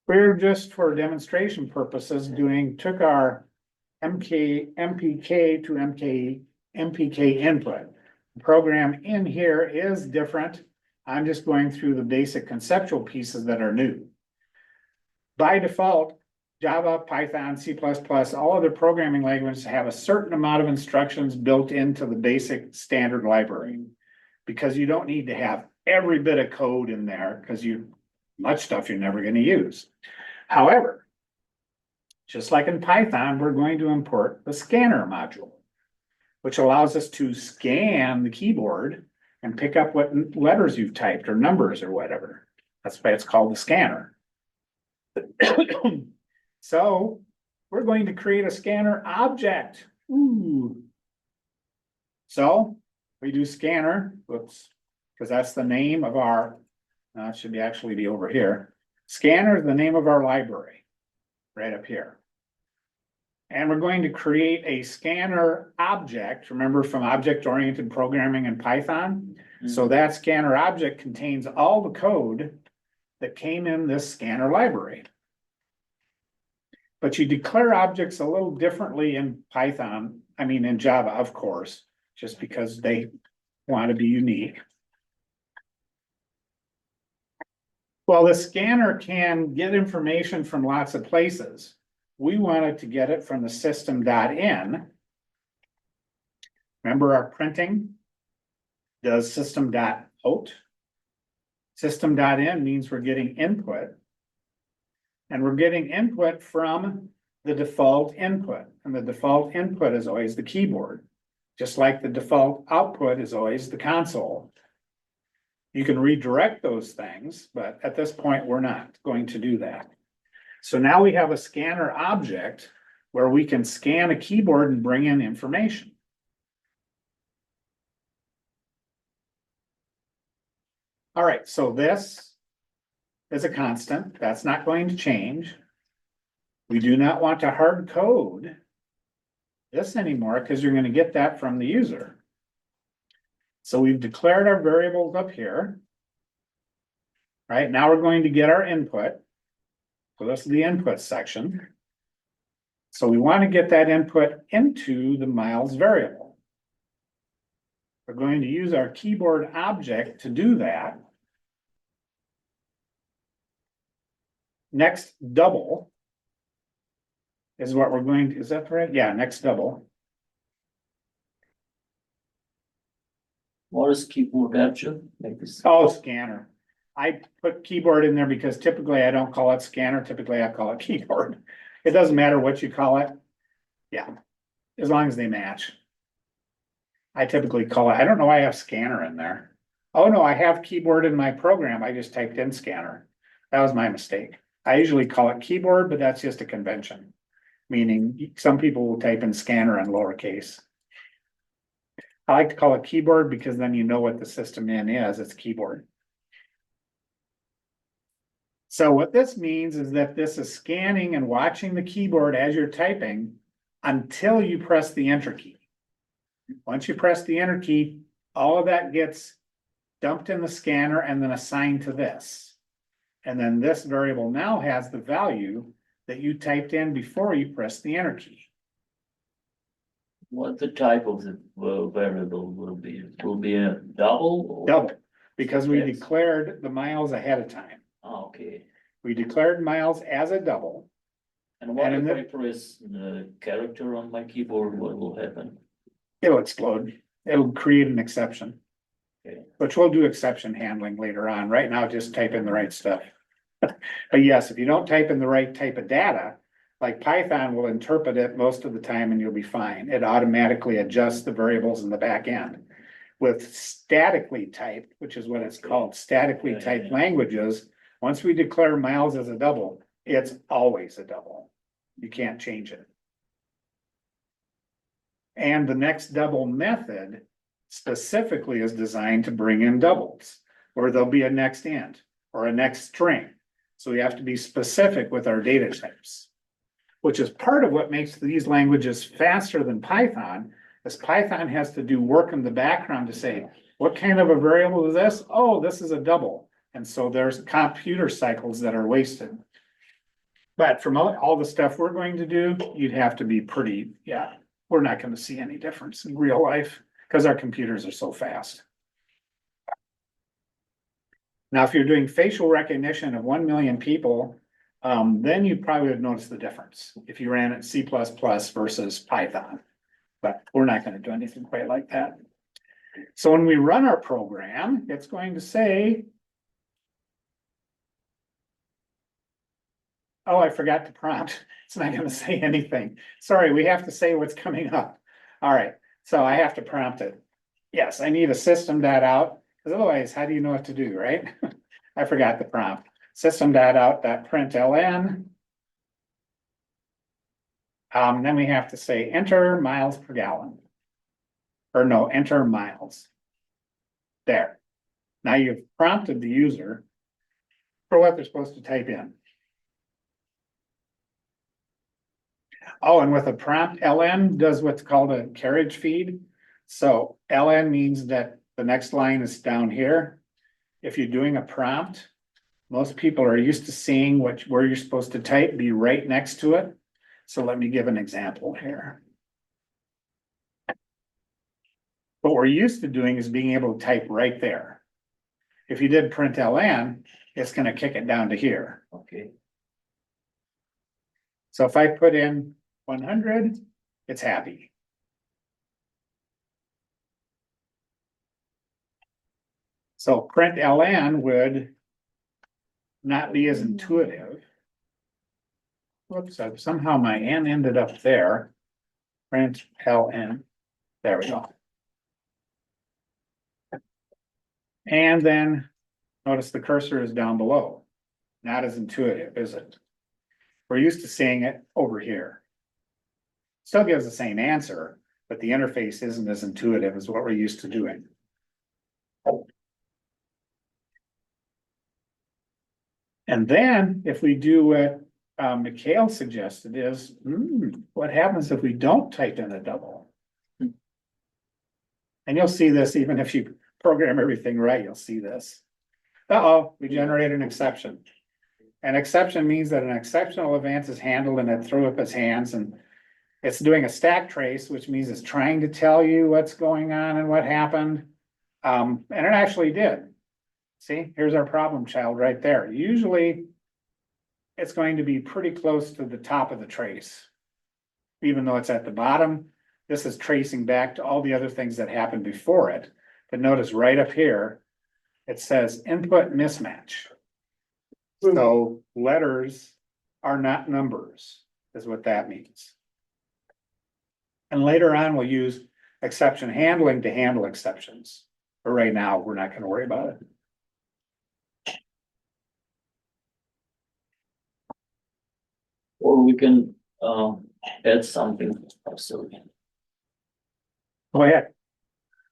We're just for demonstration purposes took our MPK to MPK input. The program in here is different. I'm just going through the basic conceptual pieces that are new. By default, Java, Python, C++, all other programming languages have a certain amount of instructions built into the basic standard library. Because you don't need to have every bit of code in there, because much stuff you're never going to use. However, just like in Python, we're going to import the scanner module, which allows us to scan the keyboard and pick up what letters you've typed or numbers or whatever. That's why it's called the scanner. So we're going to create a scanner object. Ooh. So we do scanner, whoops, because that's the name of our, it should actually be over here. Scanner is the name of our library, right up here. And we're going to create a scanner object, remember from object-oriented programming in Python? Mm-hmm. So that scanner object contains all the code that came in this scanner library. But you declare objects a little differently in Python, in Java, of course, just because they want to be unique. Well, the scanner can get information from lots of places. We wanted to get it from the system.in. Remember our printing does system.out. System.in means we're getting input. And we're getting input from the default input. And the default input is always the keyboard. Just like the default output is always the console. You can redirect those things, but at this point, we're not going to do that. So now we have a scanner object where we can scan a keyboard and bring in information. All right, so this is a constant. That's not going to change. We do not want to hard code this anymore because you're going to get that from the user. So we've declared our variables up here. Right, now we're going to get our input. So this is the input section. So we want to get that input into the miles variable. We're going to use our keyboard object to do that. Next double is what we're going to, is that right? Yeah, next double. What is keyboard object? Oh, scanner. I put keyboard in there because typically I don't call it scanner. Typically I call it keyboard. It doesn't matter what you call it. Yeah, as long as they match. I typically call it, I don't know why I have scanner in there. Oh no, I have keyboard in my program. I just typed in scanner. That was my mistake. I usually call it keyboard, but that's just a convention. Meaning some people will type in scanner in lowercase. I like to call it keyboard because then you know what the system in is, it's keyboard. So what this means is that this is scanning and watching the keyboard as you're typing until you press the enter key. Once you press the enter key, all of that gets dumped in the scanner and then assigned to this. And then this variable now has the value that you typed in before you press the enter key. What the type of the variable will be? It will be a double? Or? Double, because we declared the miles ahead of time. Oh, okay. We declared miles as a double. And what if I press the character on my keyboard, what will happen? It'll explode. It'll create an exception. Okay. Which we'll do exception handling later on. Right now, just type in the right stuff. But yes, if you don't type in the right type of data, like Python will interpret it most of the time and you'll be fine. It automatically adjusts the variables in the back end. With statically typed, which is what it's called, statically typed languages, once we declare miles as a double, it's always a double. You can't change it. And the next double method specifically is designed to bring in doubles, or there'll be a next int or a next string. So we have to be specific with our data types, which is part of what makes these languages faster than Python, is Python has to do work in the background to say, what kind of a variable is this? Oh, this is a double. And so there's computer cycles that are wasted. But from all the stuff we're going to do, you'd have to be pretty, yeah, we're not gonna see any difference in real life, cause our computers are so fast. Now, if you're doing facial recognition of 1 million people, then you probably would notice the difference if you ran it C versus Python. But we're not gonna do anything quite like that. So when we run our program, it's going to say. Oh, I forgot to prompt. It's not gonna say anything. Sorry, we have to say what's coming up. All right, so I have to prompt it. Yes, I need a system dot out, because otherwise, how do you know what to do, right? I forgot the prompt. System dot out dot println. Then we have to say enter miles per gallon. Or no, enter miles. There. Now you've prompted the user for what they're supposed to type in. Oh, and with a prompt, ln does what's called a carriage feed. So ln means that the next line is down here. If you're doing a prompt, most people are used to seeing where you're supposed to type be right next to it. So let me give an example here. What we're used to doing is being able to type right there. If you did println, it's gonna kick it down to here. Okay. So if I put in 100, it's happy. So println would not be as intuitive. Whoops, somehow my n ended up there. Println, there we go. And then notice the cursor is down below. Not as intuitive, is it? We're used to seeing it over here. Still gives the same answer, but the interface isn't as intuitive as what we're used to doing. And then if we do what Mikhail suggested is, what happens if we don't type in a double? And you'll see this even if you program everything right, you'll see this. Uh-oh, we generate an exception. An exception means that an exceptional event is handled and it threw up its hands, and it's doing a stack trace, which means it's trying to tell you what's going on and what happened. And it actually did. See, here's our problem child right there. Usually it's going to be pretty close to the top of the trace. Even though it's at the bottom, this is tracing back to all the other things that happened before it. But notice right up here, it says input mismatch. So letters are not numbers, is what that means. And later on, we'll use exception handling to handle exceptions. But right now, we're not gonna worry about it. Or we can add something. So Go ahead.